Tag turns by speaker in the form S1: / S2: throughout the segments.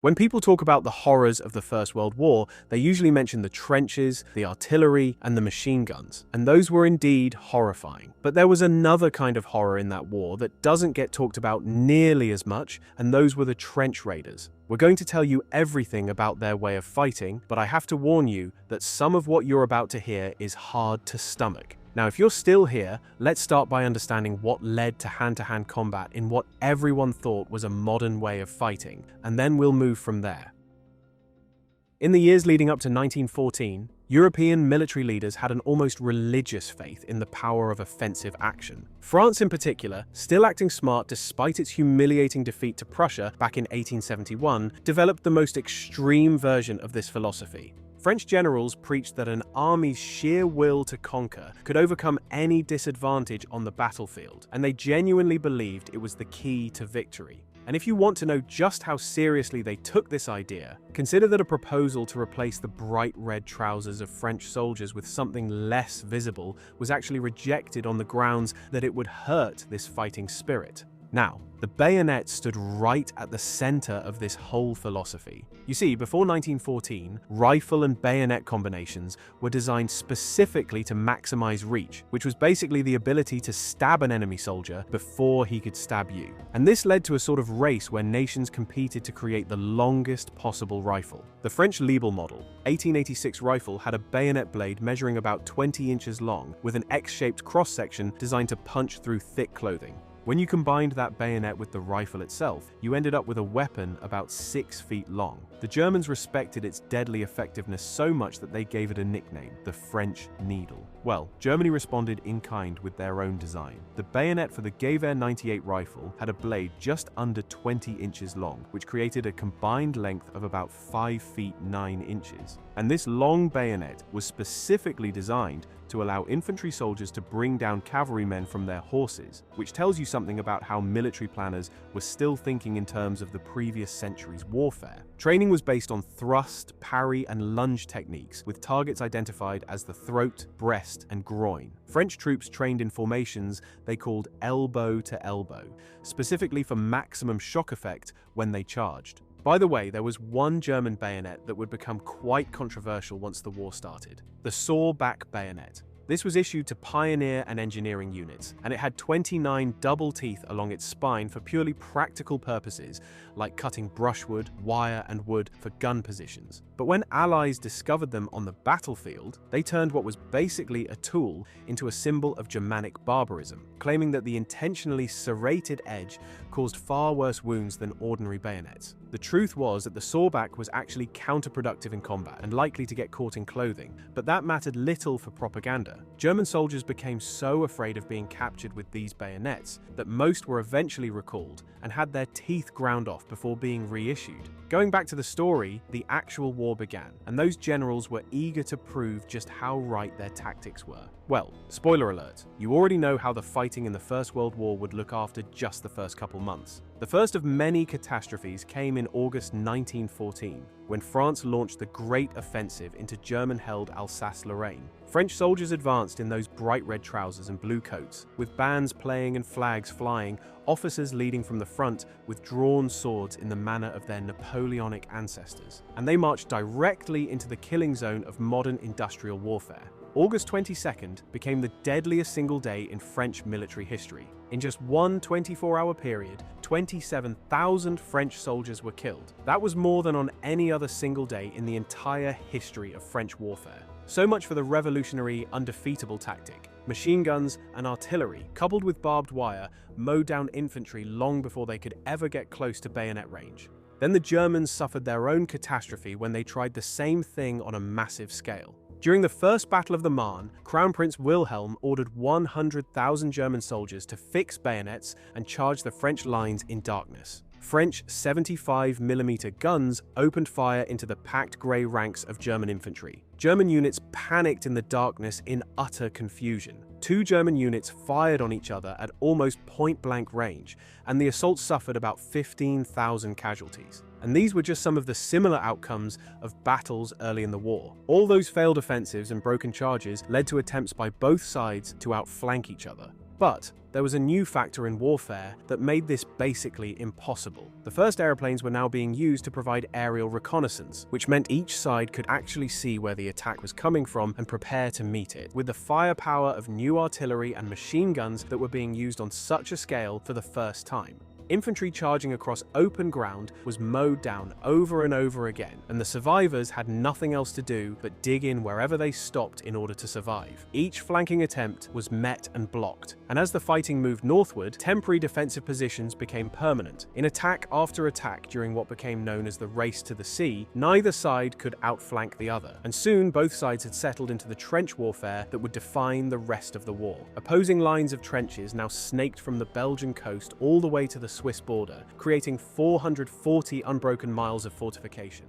S1: When people talk about the horrors of the First World War, they usually mention the trenches, the artillery, and the machine guns, and those were indeed horrifying. But there was another kind of horror in that war that doesn't get talked about nearly as much, and those were the trench raiders. We're going to tell you everything about their way of fighting, but I have to warn you that some of what you're about to hear is hard to stomach. Now, if you're still here, let's start by understanding what led to hand-to-hand combat in what everyone thought was a modern way of fighting, and then we'll move from there. In the years leading up to 1914, European military leaders had an almost religious faith in the power of offensive action. France in particular, still acting smart despite its humiliating defeat to Prussia back in 1871, developed the most extreme version of this philosophy. French generals preached that an army's sheer will to conquer could overcome any disadvantage on the battlefield, and they genuinely believed it was the key to victory. And if you want to know just how seriously they took this idea, consider that a proposal to replace the bright red trousers of French soldiers with something less visible was actually rejected on the grounds that it would hurt this fighting spirit. Now, the bayonet stood right at the center of this whole philosophy. You see, before 1914, rifle and bayonet combinations were designed specifically to maximize reach, which was basically the ability to stab an enemy soldier before he could stab you. And this led to a sort of race where nations competed to create the longest possible rifle. The French Liebel model, 1886 rifle, had a bayonet blade measuring about 20 inches long, with an X-shaped cross-section designed to punch through thick clothing. When you combined that bayonet with the rifle itself, you ended up with a weapon about 6 feet long. The Germans respected its deadly effectiveness so much that they gave it a nickname, the French Needle. Well, Germany responded in kind with their own design. The bayonet for the Gewehr 98 rifle had a blade just under 20 inches long, which created a combined length of about 5 feet 9 inches. And this long bayonet was specifically designed to allow infantry soldiers to bring down cavalrymen from their horses, which tells you something about how military planners were still thinking in terms of the previous century's warfare. Training was based on thrust, parry, and lunge techniques, with targets identified as the throat, breast, and groin. French troops trained in formations they called elbow to elbow, specifically for maximum shock effect when they charged. By the way, there was one German bayonet that would become quite controversial once the war started: the sawback bayonet. This was issued to pioneer and engineering units, and it had 29 double teeth along its spine for purely practical purposes, like cutting brushwood, wire, and wood for gun positions. But when Allies discovered them on the battlefield, they turned what was basically a tool into a symbol of Germanic barbarism, claiming that the intentionally serrated edge caused far worse wounds than ordinary bayonets. The truth was that the sawback was actually counterproductive in combat and likely to get caught in clothing, but that mattered little for propaganda. German soldiers became so afraid of being captured with these bayonets that most were eventually recalled and had their teeth ground off before being reissued. Going back to the story, the actual war began, and those generals were eager to prove just how right their tactics were. Well, spoiler alert, you already know how the fighting in the First World War would look after just the first couple months. The first of many catastrophes came in August 1914, when France launched the Great Offensive into German-held Alsace-Lorraine. French soldiers advanced in those bright red trousers and blue coats, with bands playing and flags flying, officers leading from the front with drawn swords in the manner of their Napoleonic ancestors. And they marched directly into the killing zone of modern industrial warfare. August 22nd became the deadliest single day in French military history. In just one 24-hour period, 27,000 French soldiers were killed. That was more than on any other single day in the entire history of French warfare. So much for the revolutionary, undefeatable tactic. Machine guns and artillery, coupled with barbed wire, mowed down infantry long before they could ever get close to bayonet range. Then the Germans suffered their own catastrophe when they tried the same thing on a massive scale. During the First Battle of the Marne, Crown Prince Wilhelm ordered 100,000 German soldiers to fix bayonets and charge the French lines in darkness. French 75mm guns opened fire into the packed grey ranks of German infantry. German units panicked in the darkness in utter confusion. 2 German units fired on each other at almost point-blank range, and the assault suffered about 15,000 casualties. And these were just some of the similar outcomes of battles early in the war. All those failed offensives and broken charges led to attempts by both sides to outflank each other. But there was a new factor in warfare that made this basically impossible. The first airplanes were now being used to provide aerial reconnaissance, which meant each side could actually see where the attack was coming from and prepare to meet it, with the firepower of new artillery and machine guns that were being used on such a scale for the first time. Infantry charging across open ground was mowed down over and over again, and the survivors had nothing else to do but dig in wherever they stopped in order to survive. Each flanking attempt was met and blocked, and as the fighting moved northward, temporary defensive positions became permanent. In attack after attack during what became known as the Race to the Sea, neither side could outflank the other, and soon both sides had settled into the trench warfare that would define the rest of the war. Opposing lines of trenches now snaked from the Belgian coast all the way to the Swiss border, creating 440 unbroken miles of fortification.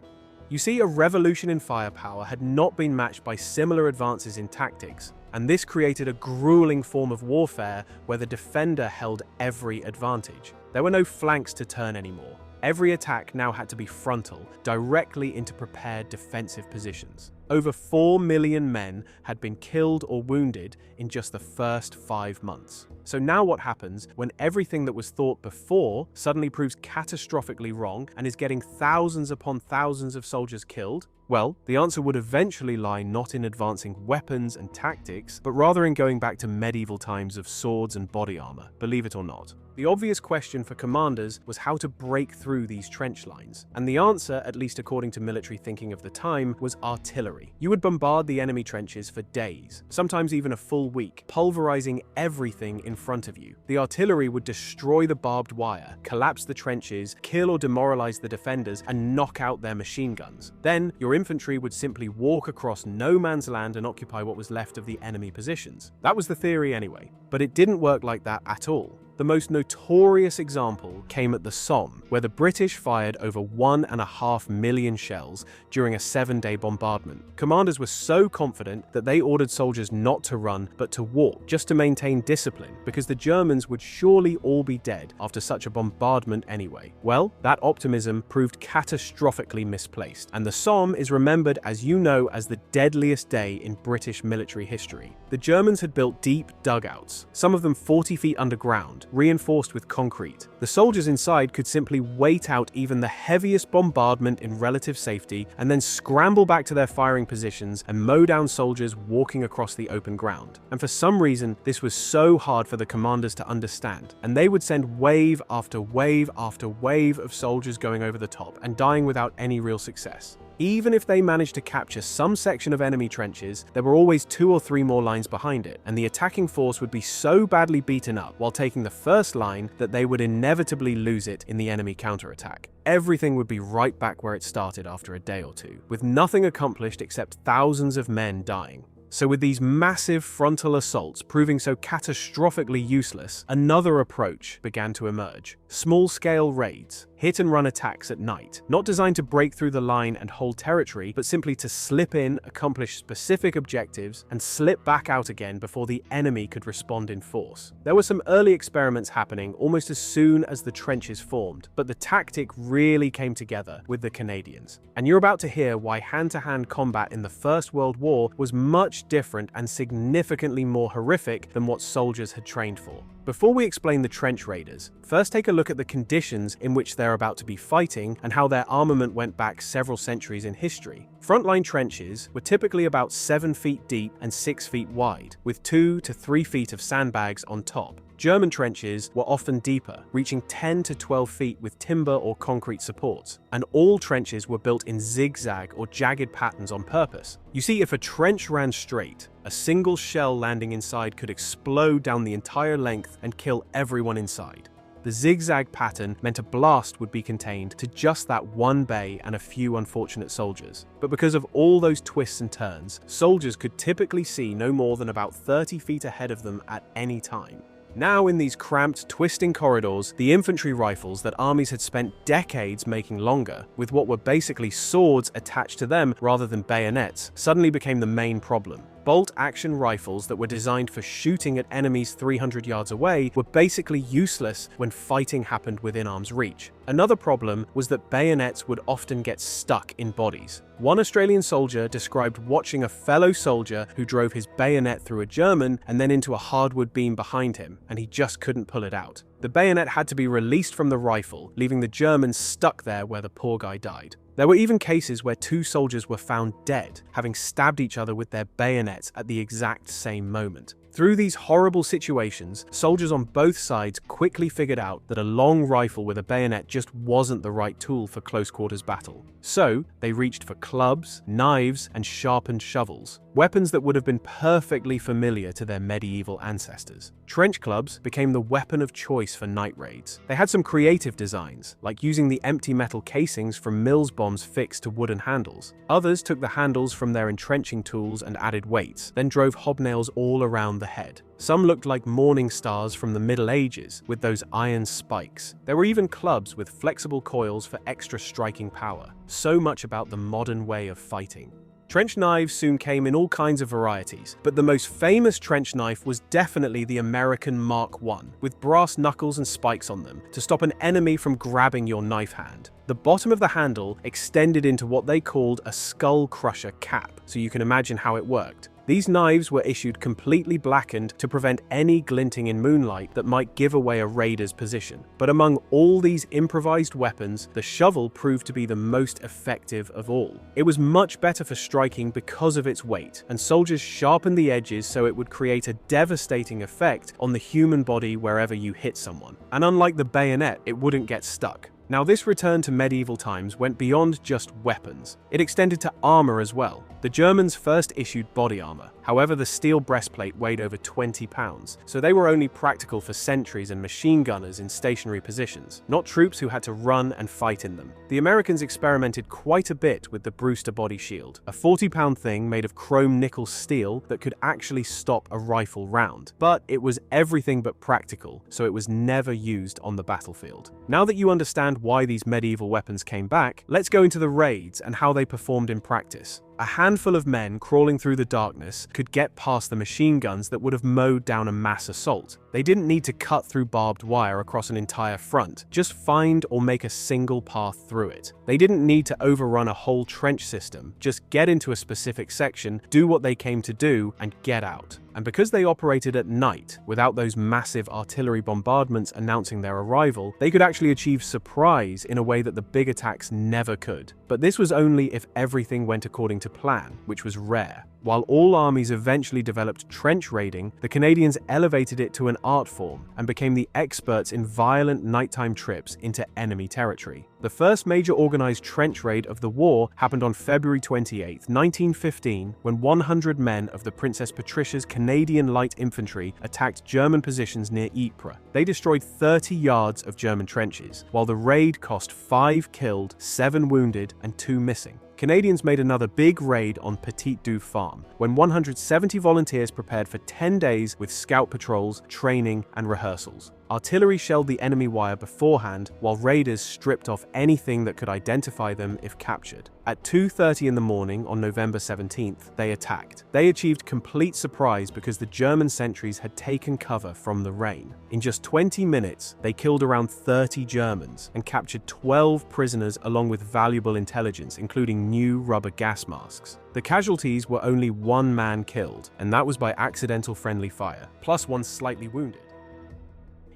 S1: You see, a revolution in firepower had not been matched by similar advances in tactics, and this created a grueling form of warfare where the defender held every advantage. There were no flanks to turn anymore. Every attack now had to be frontal, directly into prepared defensive positions. Over 4 million men had been killed or wounded in just the first 5 months. So now what happens when everything that was thought before suddenly proves catastrophically wrong and is getting thousands upon thousands of soldiers killed? Well, the answer would eventually lie not in advancing weapons and tactics, but rather in going back to medieval times of swords and body armor, believe it or not. The obvious question for commanders was how to break through these trench lines, and the answer, at least according to military thinking of the time, was artillery. You would bombard the enemy trenches for days, sometimes even a full week, pulverizing everything in front of you. The artillery would destroy the barbed wire, collapse the trenches, kill or demoralize the defenders, and knock out their machine guns. Then, your infantry would simply walk across no man's land and occupy what was left of the enemy positions. That was the theory anyway, but it didn't work like that at all. The most notorious example came at the Somme, where the British fired over 1.5 million shells during a 7-day bombardment. Commanders were so confident that they ordered soldiers not to run, but to walk, just to maintain discipline, because the Germans would surely all be dead after such a bombardment anyway. Well, that optimism proved catastrophically misplaced, and the Somme is remembered, as you know, as the deadliest day in British military history. The Germans had built deep dugouts, some of them 40 feet underground, reinforced with concrete. The soldiers inside could simply wait out even the heaviest bombardment in relative safety and then scramble back to their firing positions and mow down soldiers walking across the open ground. And for some reason, this was so hard for the commanders to understand, and they would send wave after wave after wave of soldiers going over the top and dying without any real success. Even if they managed to capture some section of enemy trenches, there were always 2 or 3 more lines behind it, and the attacking force would be so badly beaten up while taking the first line that they would inevitably lose it in the enemy counterattack. Everything would be right back where it started after a day or two, with nothing accomplished except thousands of men dying. So with these massive frontal assaults proving so catastrophically useless, another approach began to emerge. Small-scale raids, hit-and-run attacks at night, not designed to break through the line and hold territory, but simply to slip in, accomplish specific objectives, and slip back out again before the enemy could respond in force. There were some early experiments happening almost as soon as the trenches formed, but the tactic really came together with the Canadians. And you're about to hear why hand-to-hand combat in the First World War was much different and significantly more horrific than what soldiers had trained for. Before we explain the trench raiders, first take a look at the conditions in which they're about to be fighting and how their armament went back several centuries in history. Frontline trenches were typically about 7 feet deep and 6 feet wide, with 2 to 3 feet of sandbags on top. German trenches were often deeper, reaching 10 to 12 feet with timber or concrete supports, and all trenches were built in zigzag or jagged patterns on purpose. You see, if a trench ran straight, a single shell landing inside could explode down the entire length and kill everyone inside. The zigzag pattern meant a blast would be contained to just that one bay and a few unfortunate soldiers. But because of all those twists and turns, soldiers could typically see no more than about 30 feet ahead of them at any time. Now, in these cramped, twisting corridors, the infantry rifles that armies had spent decades making longer, with what were basically swords attached to them rather than bayonets, suddenly became the main problem. Bolt-action rifles that were designed for shooting at enemies 300 yards away were basically useless when fighting happened within arm's reach. Another problem was that bayonets would often get stuck in bodies. One Australian soldier described watching a fellow soldier who drove his bayonet through a German and then into a hardwood beam behind him, and he just couldn't pull it out. The bayonet had to be released from the rifle, leaving the German stuck there where the poor guy died. There were even cases where two soldiers were found dead, having stabbed each other with their bayonets at the exact same moment. Through these horrible situations, soldiers on both sides quickly figured out that a long rifle with a bayonet just wasn't the right tool for close-quarters battle. So, they reached for clubs, knives, and sharpened shovels, weapons that would have been perfectly familiar to their medieval ancestors. Trench clubs became the weapon of choice for night raids. They had some creative designs, like using the empty metal casings from Mills bombs fixed to wooden handles. Others took the handles from their entrenching tools and added weights, then drove hobnails all around the head. Some looked like morning stars from the Middle Ages, with those iron spikes. There were even clubs with flexible coils for extra striking power. So much about the modern way of fighting. Trench knives soon came in all kinds of varieties, but the most famous trench knife was definitely the American Mark I, with brass knuckles and spikes on them to stop an enemy from grabbing your knife hand. The bottom of the handle extended into what they called a skull crusher cap, so you can imagine how it worked. These knives were issued completely blackened to prevent any glinting in moonlight that might give away a raider's position. But among all these improvised weapons, the shovel proved to be the most effective of all. It was much better for striking because of its weight, and soldiers sharpened the edges so it would create a devastating effect on the human body wherever you hit someone. And unlike the bayonet, it wouldn't get stuck. Now, this return to medieval times went beyond just weapons. It extended to armor as well. The Germans first issued body armor. However, the steel breastplate weighed over 20 pounds, so they were only practical for sentries and machine gunners in stationary positions, not troops who had to run and fight in them. The Americans experimented quite a bit with the Brewster body shield, a 40-pound thing made of chrome nickel steel that could actually stop a rifle round. But it was everything but practical, so it was never used on the battlefield. Now that you understand why these medieval weapons came back, let's go into the raids and how they performed in practice. A handful of men crawling through the darkness could get past the machine guns that would have mowed down a mass assault. They didn't need to cut through barbed wire across an entire front, just find or make a single path through it. They didn't need to overrun a whole trench system, just get into a specific section, do what they came to do, and get out. And because they operated at night, without those massive artillery bombardments announcing their arrival, they could actually achieve surprise in a way that the big attacks never could. But this was only if everything went according to plan, which was rare. While all armies eventually developed trench raiding, the Canadians elevated it to an art form and became the experts in violent nighttime trips into enemy territory. The first major organized trench raid of the war happened on February 28, 1915, when 100 men of the Princess Patricia's Canadian Light Infantry attacked German positions near Ypres. They destroyed 30 yards of German trenches, while the raid cost 5 killed, 7 wounded, and 2 missing. Canadians made another big raid on Petit Du Farm, when 170 volunteers prepared for 10 days with scout patrols, training, and rehearsals. Artillery shelled the enemy wire beforehand, while raiders stripped off anything that could identify them if captured. At 2:30 in the morning on November 17th, they attacked. They achieved complete surprise because the German sentries had taken cover from the rain. In just 20 minutes, they killed around 30 Germans and captured 12 prisoners along with valuable intelligence, including new rubber gas masks. The casualties were only 1 man killed, and that was by accidental friendly fire, plus 1 slightly wounded.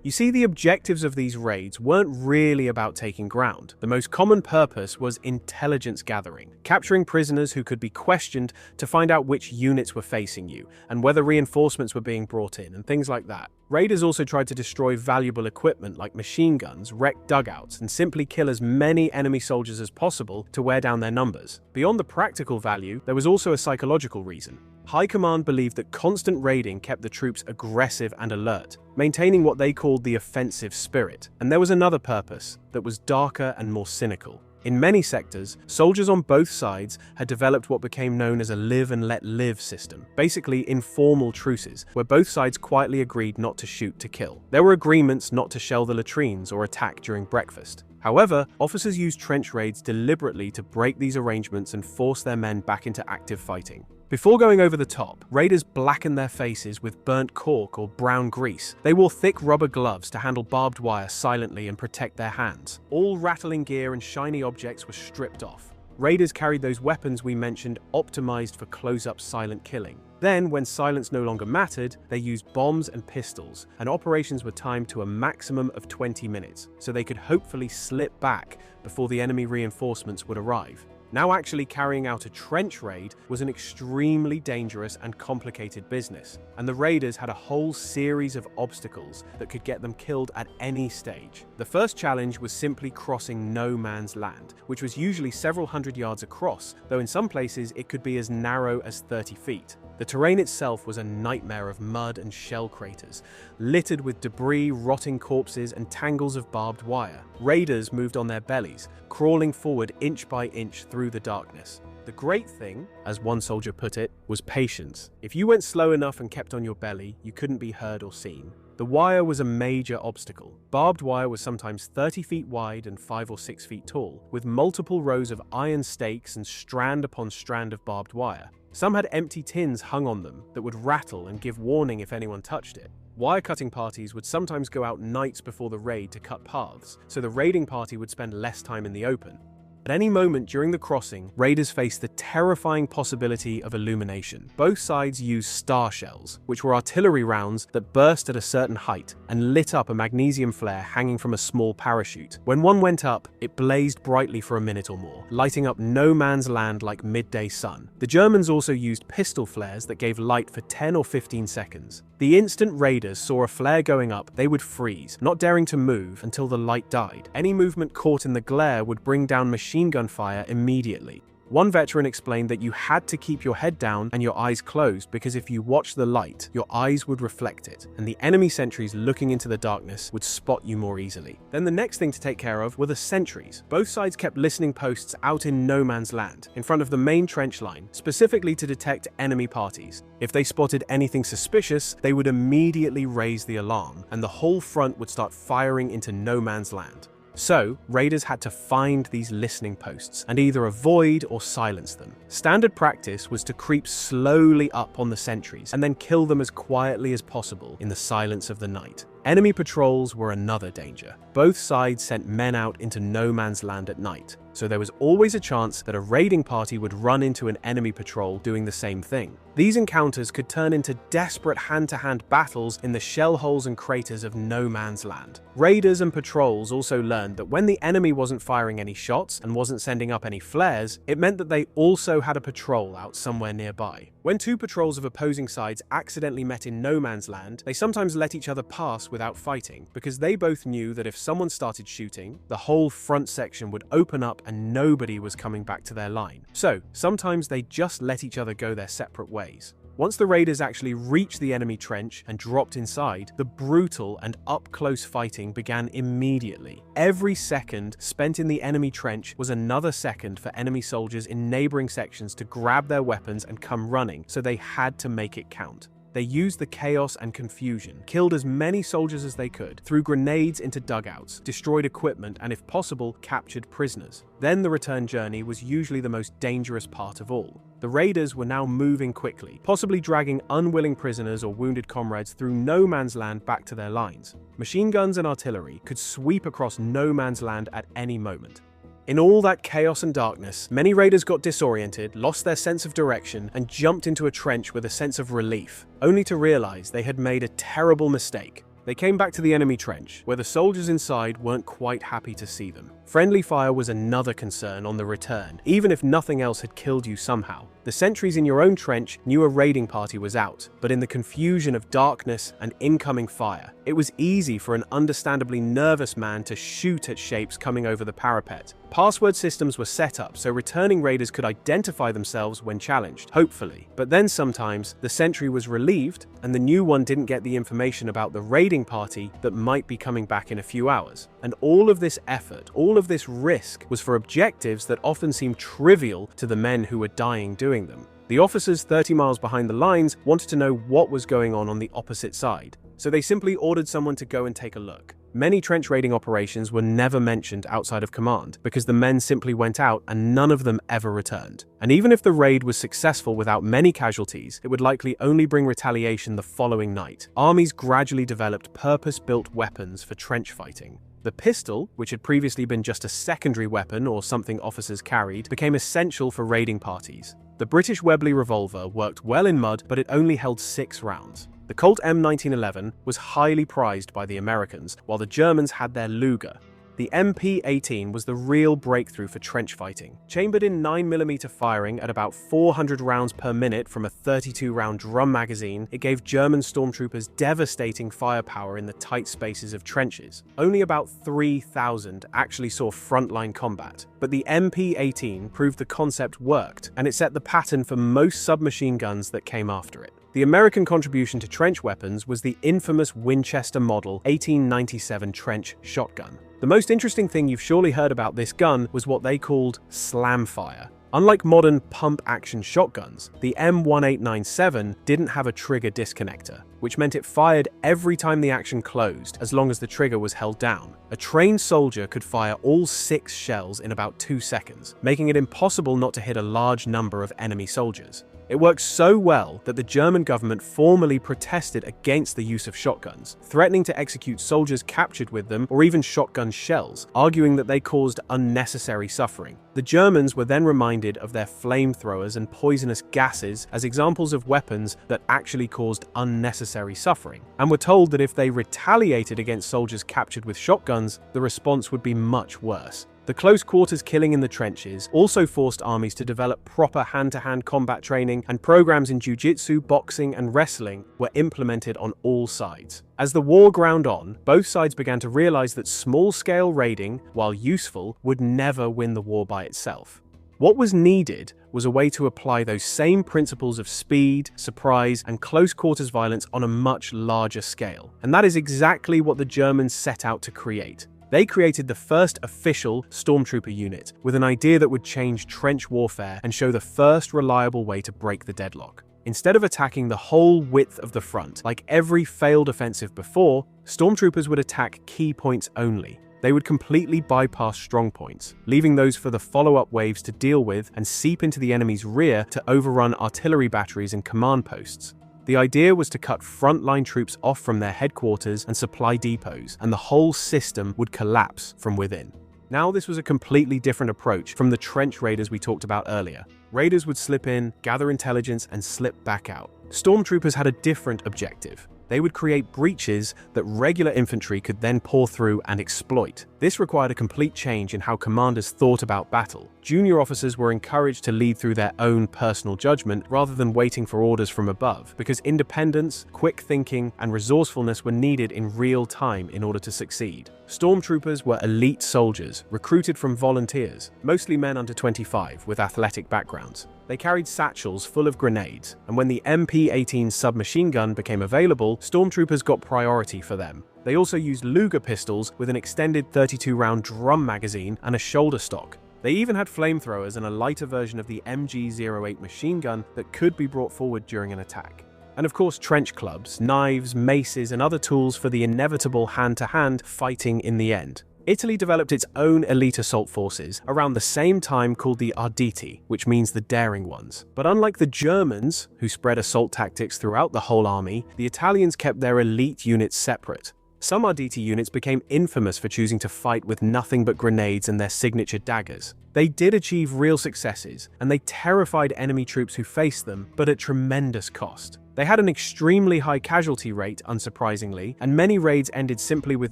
S1: You see, the objectives of these raids weren't really about taking ground. The most common purpose was intelligence gathering, capturing prisoners who could be questioned to find out which units were facing you, and whether reinforcements were being brought in, and things like that. Raiders also tried to destroy valuable equipment like machine guns, wreck dugouts, and simply kill as many enemy soldiers as possible to wear down their numbers. Beyond the practical value, there was also a psychological reason. High Command believed that constant raiding kept the troops aggressive and alert, maintaining what they called the offensive spirit. And there was another purpose that was darker and more cynical. In many sectors, soldiers on both sides had developed what became known as a live and let live system, basically informal truces, where both sides quietly agreed not to shoot to kill. There were agreements not to shell the latrines or attack during breakfast. However, officers used trench raids deliberately to break these arrangements and force their men back into active fighting. Before going over the top, raiders blackened their faces with burnt cork or brown grease. They wore thick rubber gloves to handle barbed wire silently and protect their hands. All rattling gear and shiny objects were stripped off. Raiders carried those weapons we mentioned optimized for close-up silent killing. Then, when silence no longer mattered, they used bombs and pistols, and operations were timed to a maximum of 20 minutes, so they could hopefully slip back before the enemy reinforcements would arrive. Now actually carrying out a trench raid was an extremely dangerous and complicated business, and the raiders had a whole series of obstacles that could get them killed at any stage. The first challenge was simply crossing no man's land, which was usually several hundred yards across, though in some places it could be as narrow as 30 feet. The terrain itself was a nightmare of mud and shell craters, littered with debris, rotting corpses, and tangles of barbed wire. Raiders moved on their bellies, crawling forward inch by inch through the darkness. The great thing, as one soldier put it, was patience. If you went slow enough and kept on your belly, you couldn't be heard or seen. The wire was a major obstacle. Barbed wire was sometimes 30 feet wide and 5 or 6 feet tall, with multiple rows of iron stakes and strand upon strand of barbed wire. Some had empty tins hung on them that would rattle and give warning if anyone touched it. Wire cutting parties would sometimes go out nights before the raid to cut paths, so the raiding party would spend less time in the open. At any moment during the crossing, raiders faced the terrifying possibility of illumination. Both sides used star shells, which were artillery rounds that burst at a certain height and lit up a magnesium flare hanging from a small parachute. When one went up, it blazed brightly for a minute or more, lighting up no man's land like midday sun. The Germans also used pistol flares that gave light for 10 or 15 seconds. The instant raiders saw a flare going up, they would freeze, not daring to move until the light died. Any movement caught in the glare would bring down machine gun fire immediately. One veteran explained that you had to keep your head down and your eyes closed because if you watched the light, your eyes would reflect it, and the enemy sentries looking into the darkness would spot you more easily. Then the next thing to take care of were the sentries. Both sides kept listening posts out in no man's land, in front of the main trench line, specifically to detect enemy parties. If they spotted anything suspicious, they would immediately raise the alarm, and the whole front would start firing into no man's land. So, raiders had to find these listening posts and either avoid or silence them. Standard practice was to creep slowly up on the sentries and then kill them as quietly as possible in the silence of the night. Enemy patrols were another danger. Both sides sent men out into no man's land at night, so there was always a chance that a raiding party would run into an enemy patrol doing the same thing. These encounters could turn into desperate hand-to-hand battles in the shell holes and craters of no man's land. Raiders and patrols also learned that when the enemy wasn't firing any shots and wasn't sending up any flares, it meant that they also had a patrol out somewhere nearby. When two patrols of opposing sides accidentally met in no man's land, they sometimes let each other pass without fighting, because they both knew that if someone started shooting, the whole front section would open up and nobody was coming back to their line. So, sometimes they just let each other go their separate ways. Once the raiders actually reached the enemy trench and dropped inside, the brutal and up-close fighting began immediately. Every second spent in the enemy trench was another second for enemy soldiers in neighboring sections to grab their weapons and come running, so they had to make it count. They used the chaos and confusion, killed as many soldiers as they could, threw grenades into dugouts, destroyed equipment, and if possible, captured prisoners. Then the return journey was usually the most dangerous part of all. The raiders were now moving quickly, possibly dragging unwilling prisoners or wounded comrades through no man's land back to their lines. Machine guns and artillery could sweep across no man's land at any moment. In all that chaos and darkness, many raiders got disoriented, lost their sense of direction, and jumped into a trench with a sense of relief, only to realize they had made a terrible mistake. They came back to the enemy trench, where the soldiers inside weren't quite happy to see them. Friendly fire was another concern on the return, even if nothing else had killed you somehow. The sentries in your own trench knew a raiding party was out, but in the confusion of darkness and incoming fire, it was easy for an understandably nervous man to shoot at shapes coming over the parapet. Password systems were set up so returning raiders could identify themselves when challenged, hopefully. But then sometimes, the sentry was relieved, and the new one didn't get the information about the raiding party that might be coming back in a few hours. And all of this effort, all of this risk, was for objectives that often seemed trivial to the men who were dying doing them. The officers 30 miles behind the lines wanted to know what was going on the opposite side, so they simply ordered someone to go and take a look. Many trench raiding operations were never mentioned outside of command because the men simply went out and none of them ever returned. And even if the raid was successful without many casualties, it would likely only bring retaliation the following night. Armies gradually developed purpose-built weapons for trench fighting. The pistol, which had previously been just a secondary weapon or something officers carried, became essential for raiding parties. The British Webley revolver worked well in mud, but it only held 6 rounds. The Colt M1911 was highly prized by the Americans, while the Germans had their Luger. The MP-18 was the real breakthrough for trench fighting. Chambered in 9mm firing at about 400 rounds per minute from a 32-round drum magazine, it gave German stormtroopers devastating firepower in the tight spaces of trenches. Only about 3,000 actually saw frontline combat, but the MP-18 proved the concept worked, and it set the pattern for most submachine guns that came after it. The American contribution to trench weapons was the infamous Winchester Model 1897 trench shotgun. The most interesting thing you've surely heard about this gun was what they called slam fire. Unlike modern pump-action shotguns, the M1897 didn't have a trigger disconnector, which meant it fired every time the action closed, as long as the trigger was held down. A trained soldier could fire all 6 shells in about 2 seconds, making it impossible not to hit a large number of enemy soldiers. It worked so well that the German government formally protested against the use of shotguns, threatening to execute soldiers captured with them or even shotgun shells, arguing that they caused unnecessary suffering. The Germans were then reminded of their flamethrowers and poisonous gases as examples of weapons that actually caused unnecessary suffering, and were told that if they retaliated against soldiers captured with shotguns, the response would be much worse. The close-quarters killing in the trenches also forced armies to develop proper hand-to-hand combat training, and programs in jiu-jitsu, boxing, and wrestling were implemented on all sides. As the war ground on, both sides began to realize that small-scale raiding, while useful, would never win the war by itself. What was needed was a way to apply those same principles of speed, surprise, and close-quarters violence on a much larger scale. And that is exactly what the Germans set out to create. They created the first official stormtrooper unit with an idea that would change trench warfare and show the first reliable way to break the deadlock. Instead of attacking the whole width of the front, like every failed offensive before, stormtroopers would attack key points only. They would completely bypass strong points, leaving those for the follow-up waves to deal with and seep into the enemy's rear to overrun artillery batteries and command posts. The idea was to cut frontline troops off from their headquarters and supply depots, and the whole system would collapse from within. Now, this was a completely different approach from the trench raiders we talked about earlier. Raiders would slip in, gather intelligence, and slip back out. Stormtroopers had a different objective. They would create breaches that regular infantry could then pour through and exploit. This required a complete change in how commanders thought about battle. Junior officers were encouraged to lead through their own personal judgment rather than waiting for orders from above, because independence, quick thinking, and resourcefulness were needed in real time in order to succeed. Stormtroopers were elite soldiers, recruited from volunteers, mostly men under 25 with athletic backgrounds. They carried satchels full of grenades, and when the MP-18 submachine gun became available, stormtroopers got priority for them. They also used Luger pistols with an extended 32-round drum magazine and a shoulder stock. They even had flamethrowers and a lighter version of the MG-08 machine gun that could be brought forward during an attack. And of course, trench clubs, knives, maces, and other tools for the inevitable hand-to-hand fighting in the end. Italy developed its own elite assault forces around the same time called the Arditi, which means the daring ones. But unlike the Germans, who spread assault tactics throughout the whole army, the Italians kept their elite units separate. Some Arditi units became infamous for choosing to fight with nothing but grenades and their signature daggers. They did achieve real successes, and they terrified enemy troops who faced them, but at tremendous cost. They had an extremely high casualty rate, unsurprisingly, and many raids ended simply with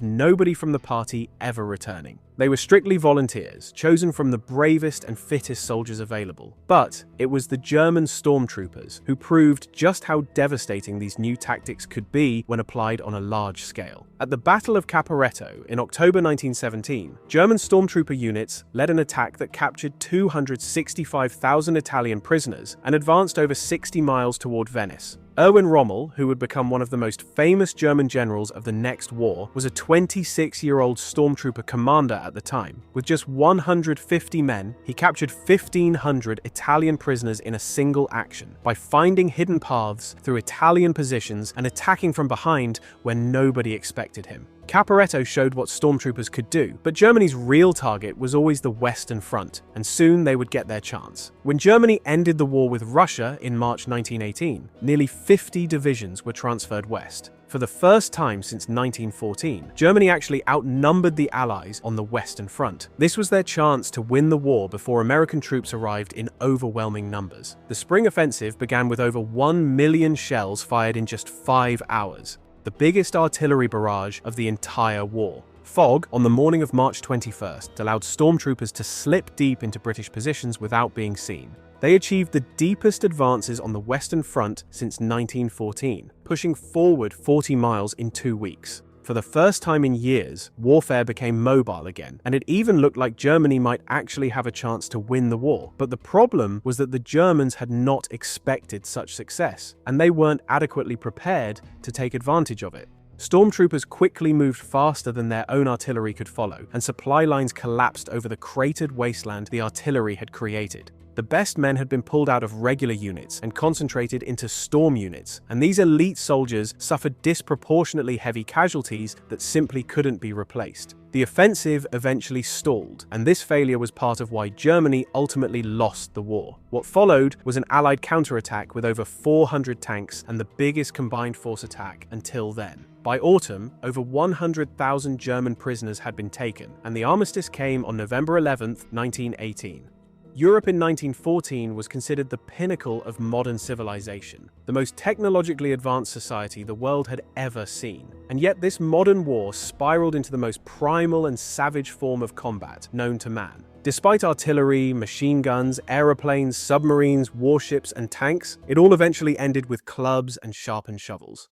S1: nobody from the party ever returning. They were strictly volunteers, chosen from the bravest and fittest soldiers available. But it was the German stormtroopers who proved just how devastating these new tactics could be when applied on a large scale. At the Battle of Caporetto in October 1917, German stormtrooper units led an attack that captured 265,000 Italian prisoners and advanced over 60 miles toward Venice. Erwin Rommel, who would become one of the most famous German generals of the next war, was a 26-year-old stormtrooper commander at the time. With just 150 men, he captured 1,500 Italian prisoners in a single action by finding hidden paths through Italian positions and attacking from behind where nobody expected him. Caporetto showed what stormtroopers could do, but Germany's real target was always the Western Front, and soon they would get their chance. When Germany ended the war with Russia in March 1918, nearly 50 divisions were transferred west. For the first time since 1914, Germany actually outnumbered the Allies on the Western Front. This was their chance to win the war before American troops arrived in overwhelming numbers. The Spring Offensive began with over 1 million shells fired in just 5 hours, the biggest artillery barrage of the entire war. Fog, on the morning of March 21st, allowed stormtroopers to slip deep into British positions without being seen. They achieved the deepest advances on the Western Front since 1914, pushing forward 40 miles in 2 weeks. For the first time in years, warfare became mobile again, and it even looked like Germany might actually have a chance to win the war. But the problem was that the Germans had not expected such success, and they weren't adequately prepared to take advantage of it. Stormtroopers quickly moved faster than their own artillery could follow, and supply lines collapsed over the cratered wasteland the artillery had created. The best men had been pulled out of regular units and concentrated into storm units, and these elite soldiers suffered disproportionately heavy casualties that simply couldn't be replaced. The offensive eventually stalled, and this failure was part of why Germany ultimately lost the war. What followed was an Allied counterattack with over 400 tanks and the biggest combined force attack until then. By autumn, over 100,000 German prisoners had been taken, and the armistice came on November 11, 1918. Europe in 1914 was considered the pinnacle of modern civilization, the most technologically advanced society the world had ever seen. And yet this modern war spiraled into the most primal and savage form of combat known to man. Despite artillery, machine guns, aeroplanes, submarines, warships, and tanks, it all eventually ended with clubs and sharpened shovels.